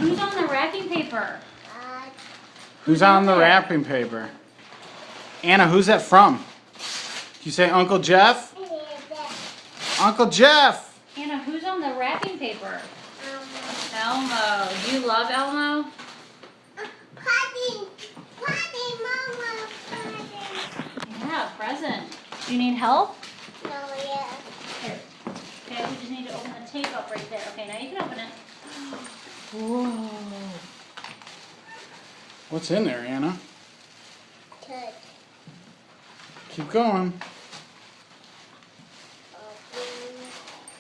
who's on the wrapping paper? Who's on the wrapping paper? Anna, who's that from? You say Uncle Jeff? Uncle Jeff! Anna, who's on the wrapping paper? Elmo. Do you love Elmo? Yeah, present. Do you need help? Here. Okay, we just need to open the tape up right there. Okay, now you can open it. Whoa. What's in there, Anna? Keep going.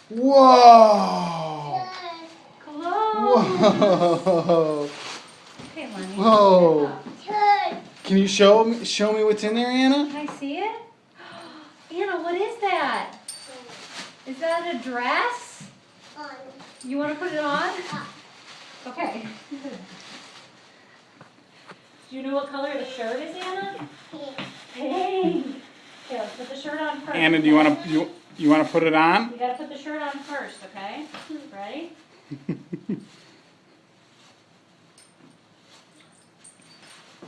Whoa! Close. Whoa! Okay, Lenny. Whoa! Can you show me what's in there, Anna? Can I see it? Anna, what is that? Is that a dress? You want to put it on? Okay. Do you know what color the shirt is, Anna? Pink. Okay, let's put the shirt on first. Anna, do you want to put it on? You gotta put the shirt on first, okay? Ready?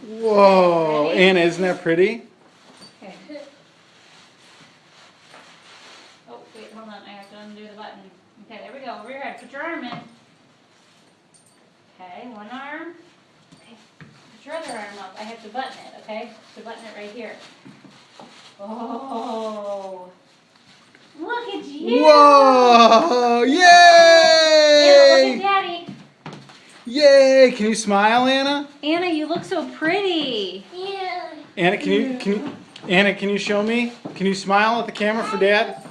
Whoa! Ready? Anna, isn't that pretty? Okay. Oh, wait, hold on. I have to undo the button. Okay, there we go. Over your head. Put your arm in. Okay, one arm. Okay, put your other arm up. I have to button it, okay? To button it right here. Oh. Look at you! Whoa! Anna, Yay! look at Daddy. Yay! Can you smile, Anna? Anna, you look so pretty. Anna, can you show me? Can you smile at the camera for Dad?